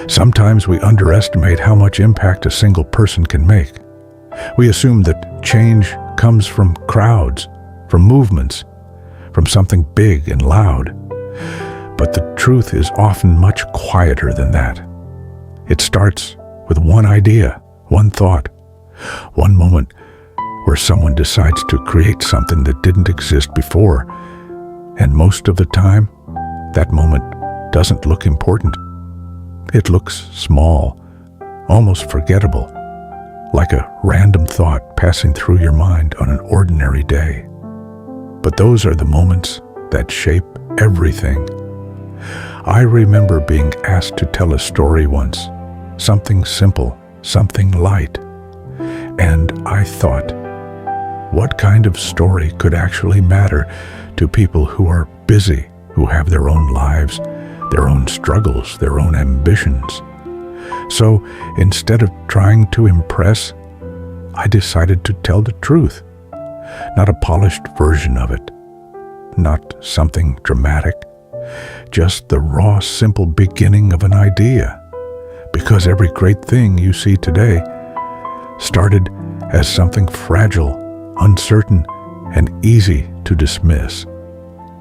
Sometimes we underestimate how much impact a single person can make. We assume that change comes from crowds, from movements, from something big and loud. But the truth is often much quieter than that. It starts with one idea, one thought, one moment where someone decides to create something that didn't exist before. And most of the time, that moment doesn't look important. It looks small, almost forgettable, like a random thought passing through your mind on an ordinary day. But those are the moments that shape everything. I remember being asked to tell a story once, something simple, something light. And I thought, what kind of story could actually matter to people who are busy, who have their own lives, their own struggles, their own ambitions? So instead of trying to impress, I decided to tell the truth. Not a polished version of it, not something dramatic, just the raw, simple beginning of an idea. Because every great thing you see today started as something fragile, uncertain, and easy to dismiss.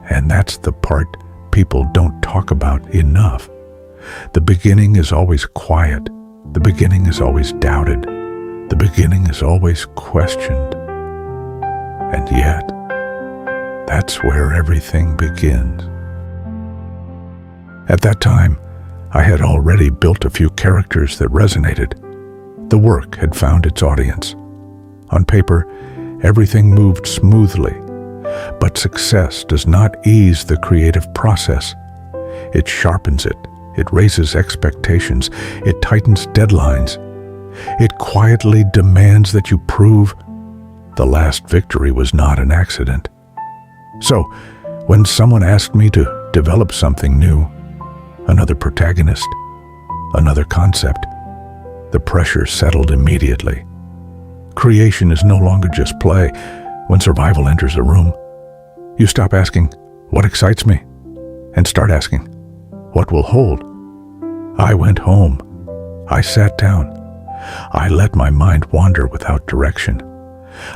And that's the part people don't talk about enough. The beginning is always quiet. The beginning is always doubted. The beginning is always questioned. And yet, that's where everything begins. At that time, I had already built a few characters that resonated. The work had found its audience. On paper, everything moved smoothly, but success does not ease the creative process. It sharpens it. It raises expectations. It tightens deadlines. It quietly demands that you prove the last victory was not an accident. So, when someone asked me to develop something new, another protagonist, another concept, the pressure settled immediately. Creation is no longer just play. When survival enters a room, you stop asking, "What excites me?" and start asking, "What will hold?" I went home. I sat down. I let my mind wander without direction.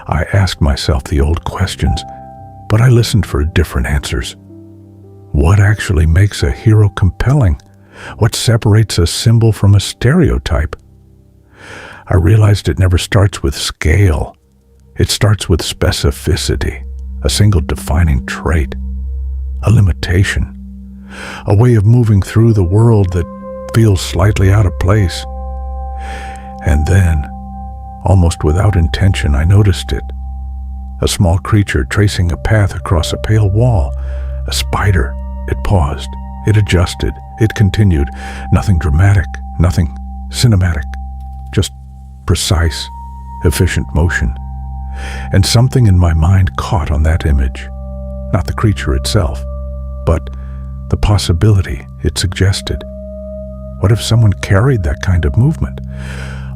I asked myself the old questions, but I listened for different answers. What actually makes a hero compelling? What separates a symbol from a stereotype? I realized it never starts with scale. It starts with specificity, a single defining trait, a limitation, a way of moving through the world that feels slightly out of place. And then, almost without intention, I noticed it. A small creature tracing a path across a pale wall. A spider. It paused. It adjusted. It continued. Nothing dramatic, nothing cinematic. Just precise, efficient motion. And something in my mind caught on that image. Not the creature itself, but the possibility it suggested. What if someone carried that kind of movement?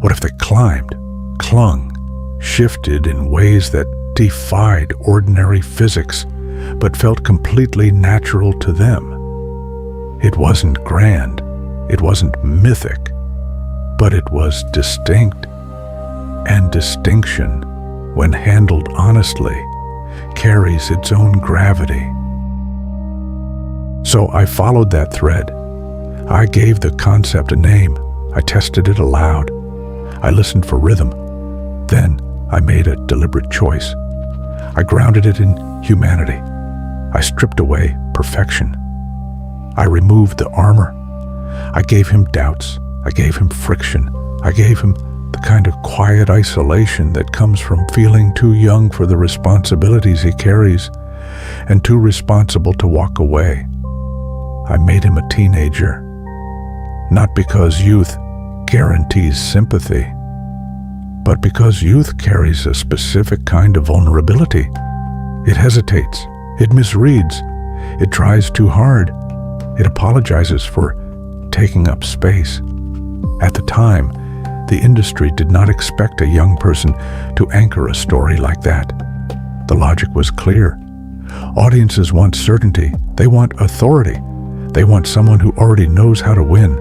What if they climbed, clung, shifted in ways that defied ordinary physics, but felt completely natural to them? It wasn't grand, it wasn't mythic, but it was distinct. And distinction, when handled honestly, carries its own gravity. So I followed that thread. I gave the concept a name. I tested it aloud. I listened for rhythm. Then I made a deliberate choice. I grounded it in humanity. I stripped away perfection. I removed the armor. I gave him doubts. I gave him friction. I gave him the kind of quiet isolation that comes from feeling too young for the responsibilities he carries and too responsible to walk away. I made him a teenager, not because youth guarantees sympathy, but because youth carries a specific kind of vulnerability. It hesitates, it misreads, it tries too hard, it apologizes for taking up space. At the time, the industry did not expect a young person to anchor a story like that. The logic was clear. Audiences want certainty. They want authority. They want someone who already knows how to win.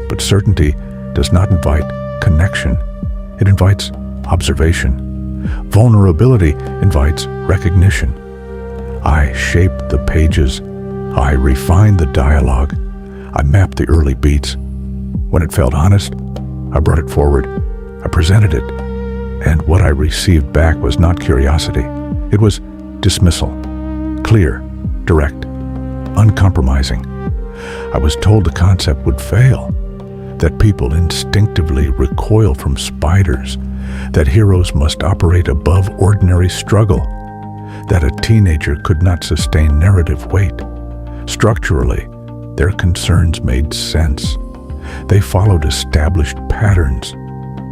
But certainty does not invite connection. It invites observation. Vulnerability invites recognition. I shaped the pages. I refined the dialogue. I mapped the early beats. When it felt honest, I brought it forward. I presented it. And what I received back was not curiosity. It was dismissal. Clear, direct, uncompromising. I was told the concept would fail, that people instinctively recoil from spiders, that heroes must operate above ordinary struggle, that a teenager could not sustain narrative weight. Structurally, their concerns made sense. They followed established patterns.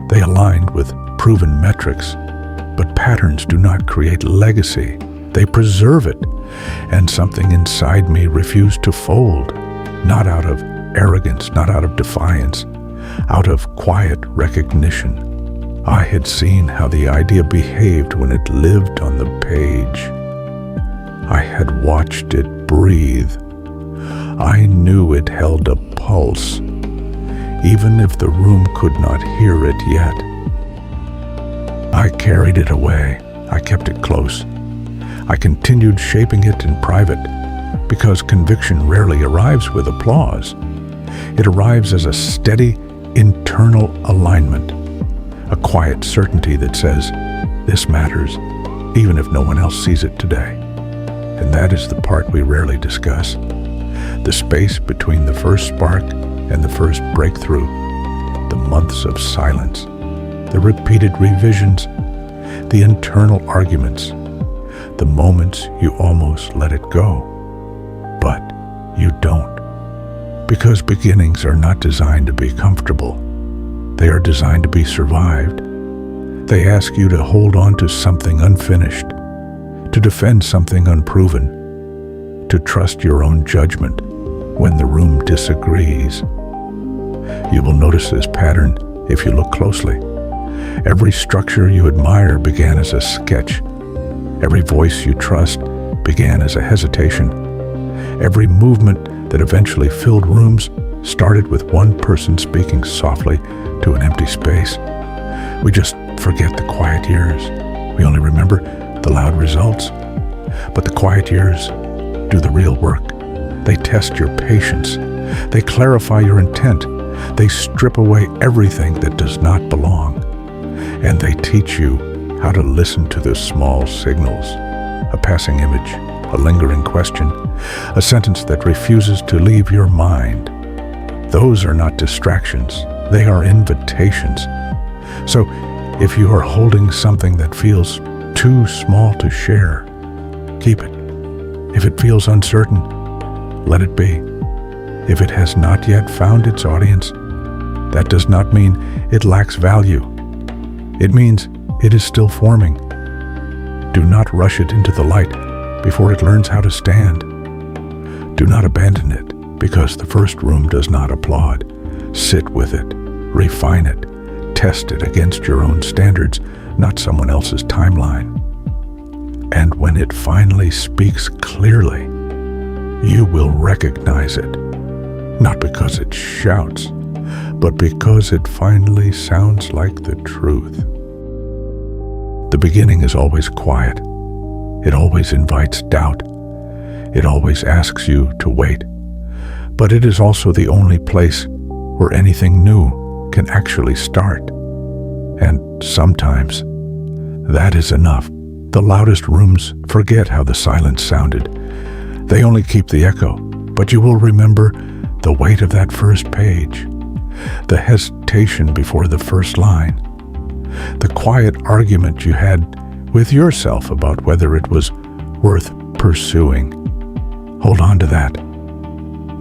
They aligned with proven metrics. But patterns do not create legacy. They preserve it. And something inside me refused to fold, not out of arrogance, not out of defiance, out of quiet recognition. I had seen how the idea behaved when it lived on the page. I had watched it breathe. I knew it held a pulse, even if the room could not hear it yet. I carried it away. I kept it close. I continued shaping it in private, because conviction rarely arrives with applause. It arrives as a steady, internal alignment, a quiet certainty that says, this matters, even if no one else sees it today. And that is the part we rarely discuss. The space between the first spark and the first breakthrough, the months of silence, the repeated revisions, the internal arguments, the moments you almost let it go, but you don't. Because beginnings are not designed to be comfortable. They are designed to be survived. They ask you to hold on to something unfinished, to defend something unproven, to trust your own judgment when the room disagrees. You will notice this pattern if you look closely. Every structure you admire began as a sketch. Every voice you trust began as a hesitation. Every movement that eventually filled rooms started with one person speaking softly to an empty space. We just forget the quiet years. We only remember the loud results. But the quiet years do the real work. They test your patience. They clarify your intent. They strip away everything that does not belong. And they teach you how to listen to the small signals, a passing image, a lingering question, a sentence that refuses to leave your mind. Those are not distractions. They are invitations. So if you are holding something that feels too small to share, keep it. If it feels uncertain, let it be. If it has not yet found its audience, that does not mean it lacks value. It means it is still forming. Do not rush it into the light before it learns how to stand. Do not abandon it because the first room does not applaud. Sit with it, refine it, test it against your own standards, not someone else's timeline. And when it finally speaks clearly, you will recognize it, not because it shouts, but because it finally sounds like the truth. The beginning is always quiet. It always invites doubt. It always asks you to wait. But it is also the only place where anything new can actually start. And sometimes that is enough. The loudest rooms forget how the silence sounded. They only keep the echo, but you will remember the weight of that first page, the hesitation before the first line, the quiet argument you had with yourself about whether it was worth pursuing. Hold on to that,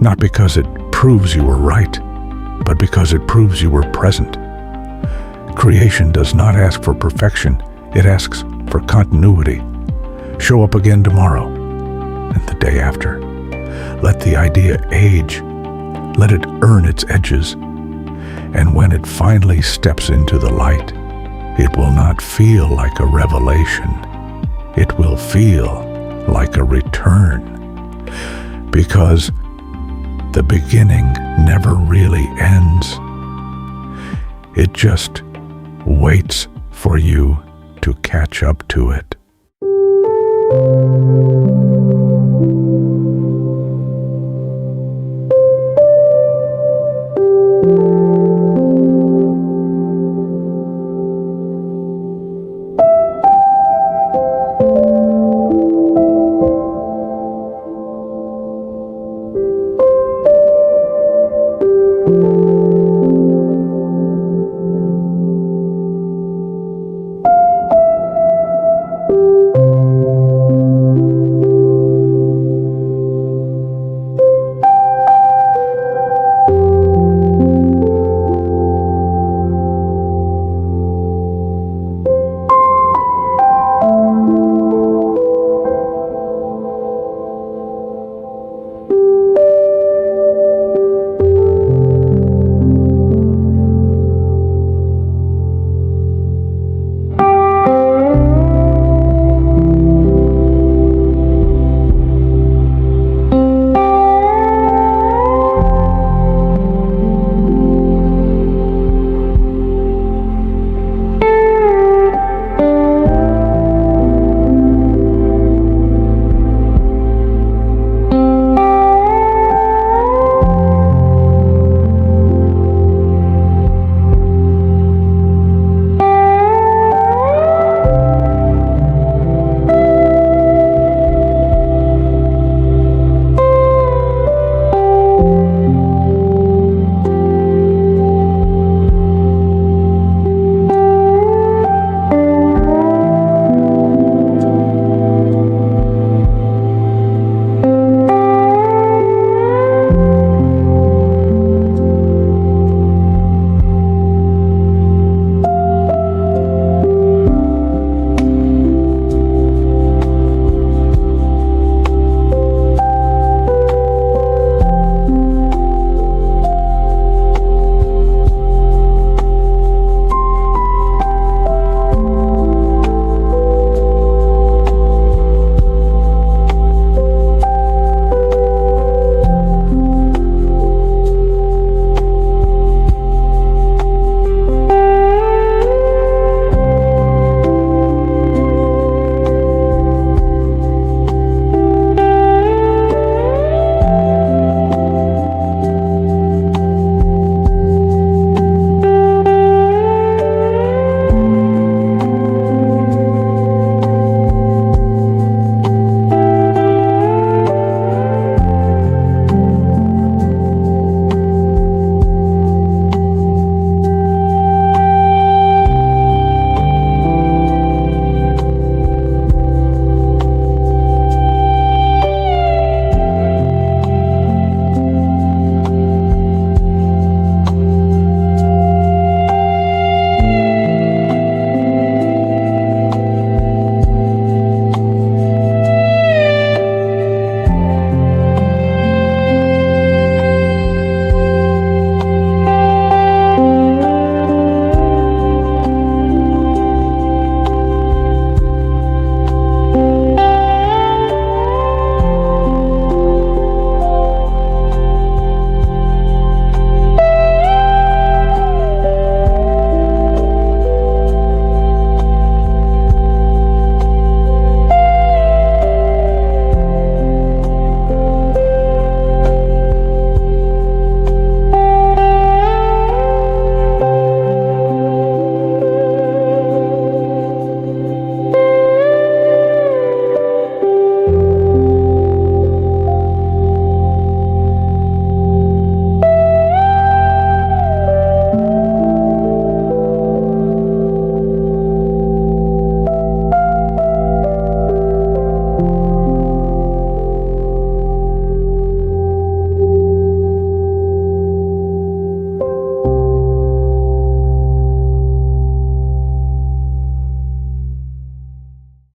not because it proves you were right, but because it proves you were present. Creation does not ask for perfection, it asks for continuity. Show up again tomorrow and the day after. Let the idea age. Let it earn its edges. And when it finally steps into the light, it will not feel like a revelation. It will feel like a return. Because The beginning never really ends. It just waits for you to catch up to it.